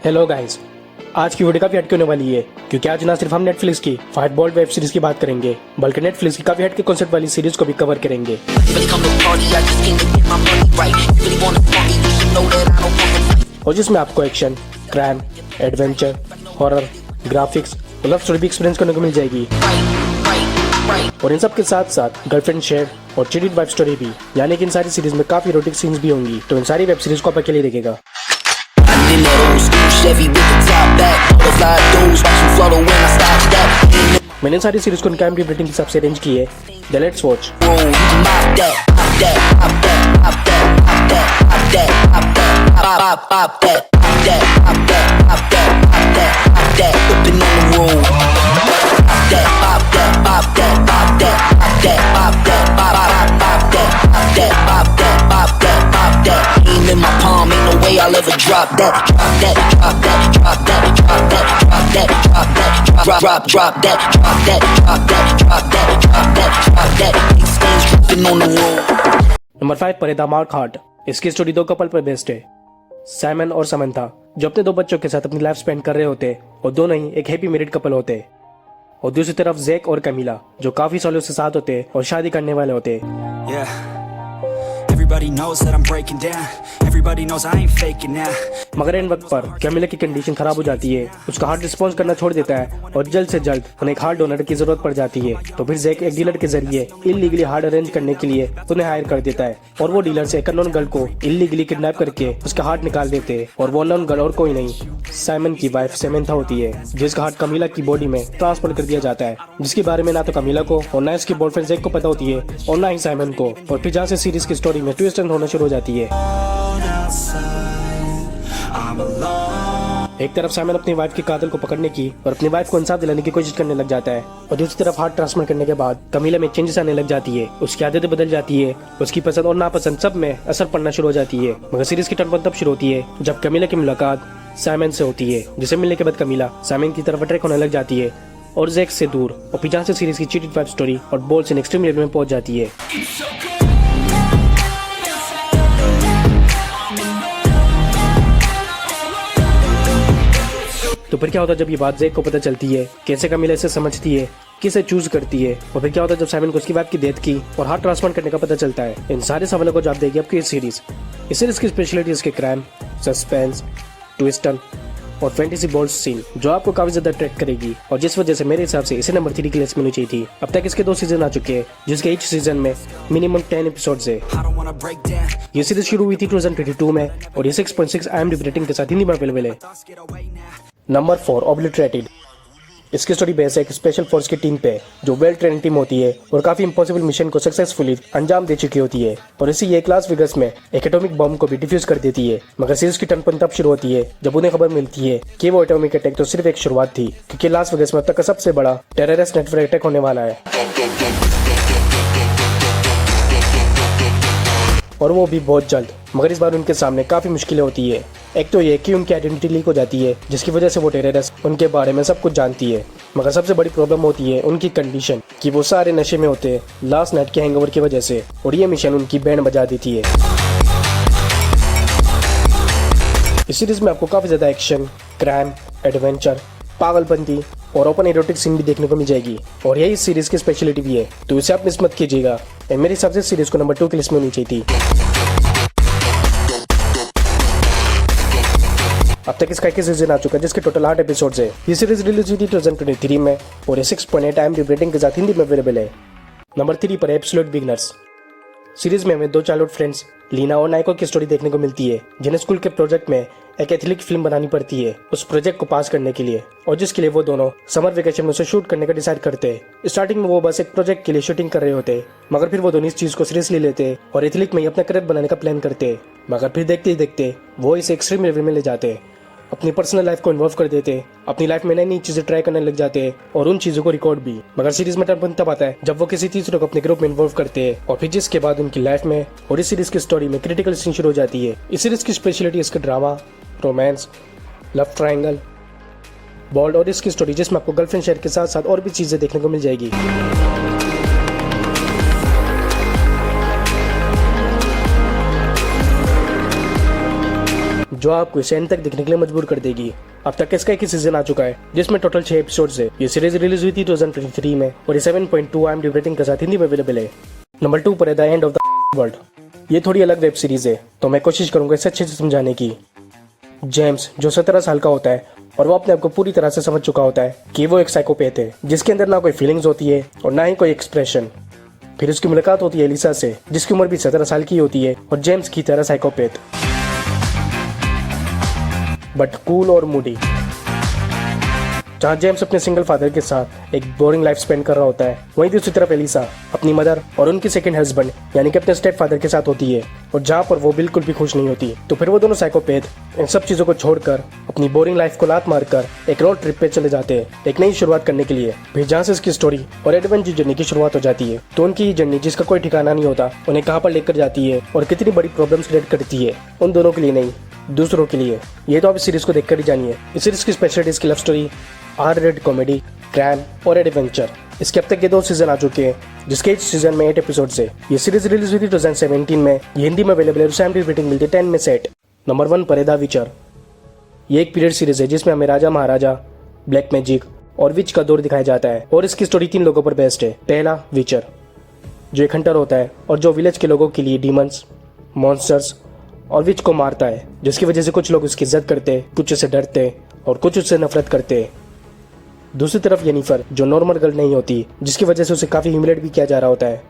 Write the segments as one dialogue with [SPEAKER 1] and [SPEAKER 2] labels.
[SPEAKER 1] Hello guys, आज की video काफी हटके होने वाली है क्योंकि आज ना सिर्फ हम नेटफ्लिक्स की फाइट बॉल वेब सीरीज की बात करेंगे बल्कि नेटफ्लिक्स की काफी हटके कॉन्सेप्ट वाली सीरीज को भी कवर करेंगे। और जिसमें आपको action, crime, adventure, horror, graphics और लव स्टोरी भी एक्सपीरियंस करने को मिल जाएगी। और इन सब के साथ साथ गर्लफ्रेंड शेयर और चीटेड वाइफ स्टोरी भी, यानी कि इन सारी सीरीज में काफी इरोटिक सीन्स भी होंगी। तो इन सारी वेब सीरीज को आप अकेले देखेगा। मैंने सारी सीरीज को इनका IMDb रेटिंग के हिसाब से अरेंज की है। Let's watch. In my palm, ain't no way I'll ever drop that, drop that, drop that, drop that, drop that, drop that, drop that, drop that, drop that, drop that, drop that, drop that, drop that, these things dripping on the road। Number 5 पर है the mark heart. इसकी story दो couple पर based है, Simon और Samantha, जो अपने दो बच्चों के साथ अपनी लाइफ स्पेंड कर रहे होते और दोनों ही एक हैप्पी मैरिड कपल होते। और दूसरी तरफ जैक और कमीला, जो काफी सालों से साथ होते और शादी करने वाले होते।
[SPEAKER 2] Everybody knows that I'm breaking down. Everybody knows I ain't faking now.
[SPEAKER 1] मगर इन वक्त पर कैमिला की कंडीशन खराब हो जाती है, उसका हार्ट रिस्पॉन्स करना छोड़ देता है और जल्द से जल्द उन्हें एक हार्ट डोनर की जरूरत पड़ जाती है। तो फिर जैक एक डीलर के जरिए इलीगली हार्ट अरेंज करने के लिए उन्हें हायर कर देता है और वो डीलर से एक अननोन गर्ल को इलीगली किडनैप करके उसका हार्ट निकाल देते हैं। और वो अननोन गर्ल और कोई नहीं, साइमन की वाइफ समंथा होती है, जिसका हार्ट कमीला की बॉडी में ट्रांसफर कर दिया जाता है, जिसके बारे में ना तो कमीला को और ना इसके बॉयफ्रेंड जैक को पता होती है और ना ही साइमन को। और फिर जहाँ से सीरीज की स्टोरी में ट्विस्ट होना शुरू हो जाती है। एक तरफ साइमन अपनी वाइफ के कातिल को पकड़ने की और अपनी वाइफ को इंसाफ दिलाने की कोशिश करने लग जाता है, और दूसरी तरफ हार्ट ट्रांसप्लांट करने के बाद कमीला में चेंजेस आने लग जाती है, उसकी आदतें बदल जाती है, उसकी पसंद और नापसंद सब में असर पड़ना शुरू हो जाती है। मगर सीरीज की टर्न तब शुरू होती है जब कमीला की मुलाकात साइमन से होती है, जिसे मिलने के बाद कमीला साइमन की तरफ अट्रैक्ट होने लग जाती है और जैक से दूर, और फिर जहाँ से सीरीज की चीटेड वाइफ स्टोरी और बॉल्स इन एक्सट्रीम लेवल में पहुंच जाती है। तो फिर क्या होता है जब ये बात जैक को पता चलती है, कैसे कमीला इसे समझती है, किसे चूज करती है, और फिर क्या होता है जब साइमन को उसकी वाइफ की डेथ की और हार्ट ट्रांसप्लांट करने का पता चलता है। इन सारे सवालों को जवाब देगी आपकी इस सीरीज की स्पेशलिटी इसके क्राइम, सस्पेंस, ट्विस्ट और फैंटेसी बॉल्ड सीन, जो आपको काफी ज्यादा अट्रैक्ट करेगी और जिस वजह से मेरे हिसाब से इसे नंबर 3 की लिस्ट में होनी चाहिए थी। अब तक इसके 2 सीजन आ चुके हैं, जिसके ईच सीजन में मिनिमम 10 एपिसोड्स है। ये सीरीज शुरू हुई थी 2022 में और ये 6.6 IMDb रेटिंग के साथ हिंदी में अवेलेबल है। Number 4 obliterated. इसकी स्टोरी बेस है एक स्पेशल फोर्स की टीम पे, जो वेल ट्रेन टीम होती है और काफी इम्पॉसिबल मिशन को सक्सेसफुली अंजाम दे चुकी होती है, और इसी ये लास वेगास में एक एटॉमिक बम को भी डिफ्यूज कर देती है। मगर सीरीज की टर्न तब शुरू होती है जब उन्हें खबर मिलती है कि वो एटॉमिक अटैक तो सिर्फ एक शुरुआत थी, क्योंकि लास वेगास में अब तक का सबसे बड़ा टेररिस्ट नेटवर्क अटैक होने वाला है, और वो भी बहुत जल्द। मगर इस बार उनके सामने काफी मुश्किलें होती है। एक तो ये कि उनकी आइडेंटिटी लीक हो जाती है, जिसकी वजह से वो टेररिस्ट उनके बारे में सब कुछ जानती है। मगर सबसे बड़ी प्रॉब्लम होती है उनकी कंडीशन, कि वो सारे नशे में होते हैं लास्ट नाइट के हैंगओवर की वजह से, और ये मिशन उनकी बैंड बजा देती है। इस सीरीज में आपको काफी ज्यादा एक्शन, क्राइम, एडवेंचर, पागलपंती और ओपन एरोटिक सीन भी देखने को मिल जाएगी, और यही इस सीरीज की स्पेशलिटी भी है, तो इसे आप मिस मत कीजिएगा। मेरे हिसाब से सीरीज को नंबर 2 की लिस्ट में होनी चाहिए थी। अब तक इसका 21 सीजन आ चुका है, जिसके टोटल 8 एपिसोड्स है। ये सीरीज रिलीज हुई थी 2023 में और ये 6.8 IMDb रेटिंग के साथ हिंदी में अवेलेबल है। नंबर 3 पर एब्सोल्यूट बिगिनर्स। सीरीज में हमें 2 चाइल्डहुड फ्रेंड्स लीना और नाइको की स्टोरी देखने को मिलती है, जिन्हें स्कूल के प्रोजेक्ट में एक एथलीट फिल्म बनानी पड़ती है उस प्रोजेक्ट को पास करने के लिए, और जिसके लिए वो दोनों समर वेकेशन में उसे शूट करने का डिसाइड करते हैं। स्टार्टिंग में वो बस एक प्रोजेक्ट के लिए शूटिंग कर रहे होते हैं, मगर फिर वो दोनों इस चीज को सीरियसली लेते हैं और एथलीट में ही अपना करियर बनाने का प्लान करते हैं। मगर फिर देखते ही देखते वो इसे एक्सट्रीम लेवल में ले जाते हैं, अपनी पर्सनल लाइफ को इन्वॉल्व कर देते हैं, अपनी लाइफ में नई नई चीजें ट्राई करने लग जाते हैं और उन चीजों को रिकॉर्ड भी। मगर सीरीज में टर्न तब आता है जब वो किसी तीसरे को अपने ग्रुप में इन्वॉल्व करते हैं, और फिर जिसके बाद उनकी लाइफ में और इस सीरीज की स्टोरी में क्रिटिकल सीन शुरू हो जाती है। इस सीरीज की स्पेशलिटी इसका drama, romance, love triangle, bold और इसकी स्टोरी, जिसमें आपको गर्लफ्रेंड शेयर के साथ साथ और भी चीजें देखने को मिल जाएगी। जो आपको इसे एंड तक देखने के लिए मजबूर कर देगी। अब तक इसका एक ही सीजन आ चुका है जिसमें टोटल 6 एपिसोड्स है। ये सीरीज रिलीज हुई थी 2023 में और ये 7.2 IMDb रेटिंग के साथ हिंदी में अवेलेबल है। नंबर 2 पर है the end of the world. ये थोड़ी अलग वेब सीरीज है तो मैं कोशिश करूंगा इसे अच्छे से समझाने की। जेम्स जो 17 साल का होता है और वो अपने आप को पूरी तरह से समझ चुका होता है कि वो एक साइकोपैथ है जिसके अंदर ना कोई फीलिंग्स होती है और ना ही कोई एक्सप्रेशन। फिर उसकी मुलाकात होती है एलिसा से जिसकी उम्र भी 17 साल की होती है और जेम्स की तरह साइकोपैथ बट कूल और मूडी। जहाँ जेम्स अपने सिंगल फादर के साथ एक बोरिंग लाइफ स्पेंड कर रहा होता है, वहीं दूसरी तरफ एलिसा अपनी मदर और उनकी सेकंड हस्बैंड यानी कि अपने स्टेप फादर के साथ होती है और जहाँ पर वो बिल्कुल भी खुश नहीं होती। तो फिर वो दोनों साइकोपैथ इन सब चीज़ों को छोड़कर अपनी बोरिंग लाइफ को लात मारकर एक रोड ट्रिप पे चले जाते हैं एक नई शुरुआत करने के लिए। फिर जहाँ से इसकी स्टोरी और एडवेंचर जर्नी की शुरुआत हो जाती है। तो उनकी ये जर्नी जिसका कोई ठिकाना नहीं होता उन्हें कहाँ पर लेकर जाती है और कितनी बड़ी प्रॉब्लम्स क्रिएट करती है, उन दोनों के लिए नहीं दूसरों के लिए। ये तो आप इस सीरीज को देखकर ही जानिए। इस सीरीज की स्पेशलिटी इसकी love story, R-rated comedy, crime और एडवेंचर। इसके अब तक के 2 सीजन आ चुके हैं जिसके इस सीजन में 8 एपिसोड्स है। ये सीरीज रिलीज हुई थी 2017 में। ये हिंदी में अवेलेबल है। IMDb रेटिंग मिलती है 10 में से 8। नंबर 1 पर है द विचर। ये एक पीरियड सीरीज है जिसमें हमें राजा महाराजा, ब्लैक मैजिक और विच का दौर दिखाया जाता है और इसकी स्टोरी 3 लोगों पर बेस्ड है। पहला विचर जो एक हंटर होता है और जो विलेज के लोगों के लिए डीमंस, मॉन्स्टर्स और विच को मारता है, जिसकी वजह से कुछ लोग उसकी इज्जत करते, कुछ उससे डरते और कुछ उससे नफरत करते। दूसरी तरफ येनिफर जो नॉर्मल गर्ल नहीं होती, जिसकी वजह से उसे काफ़ी ह्यूमिलेट भी किया जा रहा होता है।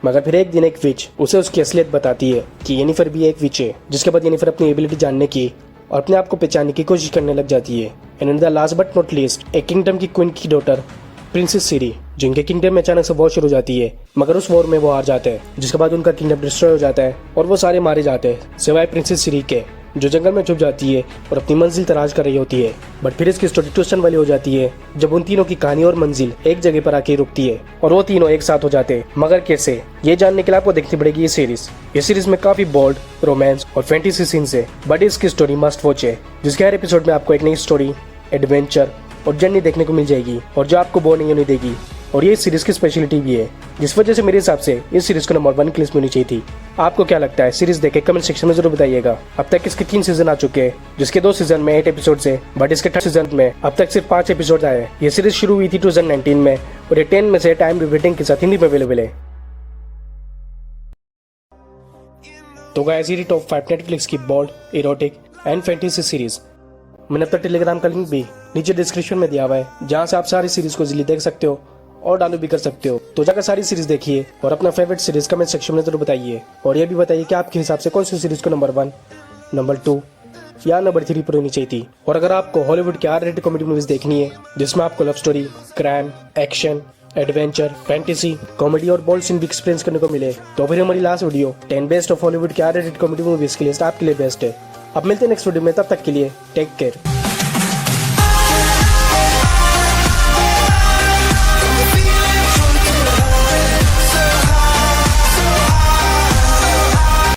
[SPEAKER 1] मगर फिर एक दिन एक विच उसे उसकी असलियत बताती है कि येनिफर भी एक विच है, जिसके बाद येनिफर अपनी एबिलिटी जानने की और अपने आप को पहचानने की कोशिश करने लग जाती है। And in the last but not least एक किंगडम की क्वीन की डॉटर प्रिंसेस सीरी, जिनके किंगडम में अचानक से वॉर शुरू हो जाती है, मगर उस वॉर में वो हार जाते हैं, जिसके बाद उनका किंगडम डिस्ट्रॉय हो जाता है और वो सारे मारे जाते हैं सिवाय प्रिंसेस सीरी के, जो जंगल में छुप जाती है और अपनी मंजिल तलाश कर रही होती है। बट फिर इसकी स्टोरी ट्विस्ट वाली हो जाती है जब उन तीनों की कहानी और मंजिल एक जगह पर आके रुकती है और वो तीनों एक साथ हो जाते हैं। मगर कैसे, ये जानने के लिए आपको देखनी पड़ेगी ये सीरीज। ये सीरीज में काफी बोल्ड, रोमांस और फैंटेसी सीन्स है, बट इसकी स्टोरी मस्ट वॉच है, जिसके हर एपिसोड में आपको एक नई स्टोरी, एडवेंचर और जर्नी देखने को मिल जाएगी और जो आपको बोर नहीं होने देगी। और ये सीरीज की स्पेशलिटी भी है, जिस वजह से मेरे हिसाब से इस सीरीज को नंबर 1 की लिस्ट में होनी चाहिए थी। आपको क्या लगता है? सीरीज देखे कमेंट सेक्शन में जरूर बताइएगा। अब तक इसके 3 सीजन आ चुके हैं, जिसके 2 सीजन में 8 एपिसोड है, बट इसके 3rd सीजन में अब तक सिर्फ 5 एपिसोड आए। ये सीरीज शुरू हुई थी 2019 में और ये 10 में से IMDb रेटिंग के साथ हिंदी में अवेलेबल है। तो गाइस, ये टॉप 5 नेटफ्लिक्स की bold, erotic and fantasy series. मैंने अपना टेलीग्राम का लिंक भी नीचे डिस्क्रिप्शन में दिया हुआ है, जहां से आप सारी सीरीज को इजीली देख सकते हो और डाउनलोड भी कर सकते हो। तो जाकर सारी सीरीज देखिए और अपना फेवरेट सीरीज कमेंट सेक्शन में जरूर बताइए। और ये भी बताइए कि आपके हिसाब से कौन सी सीरीज को नंबर 1, नंबर 2 या नंबर 3 पर होनी चाहिए थी। और अगर आपको हॉलीवुड की R-rated कॉमेडी मूवीज देखनी है जिसमें आपको love story, crime, action, adventure, fantasy, comedy और बोल्ड सीन भी एक्सपीरियंस करने को मिले, तो फिर हमारी last video 10 best of Hollywood की R-rated कॉमेडी मूवीज की लिस्ट आपके लिए बेस्ट है। अब मिलते हैं नेक्स्ट वीडियो में, तब तक के लिए टेक केयर।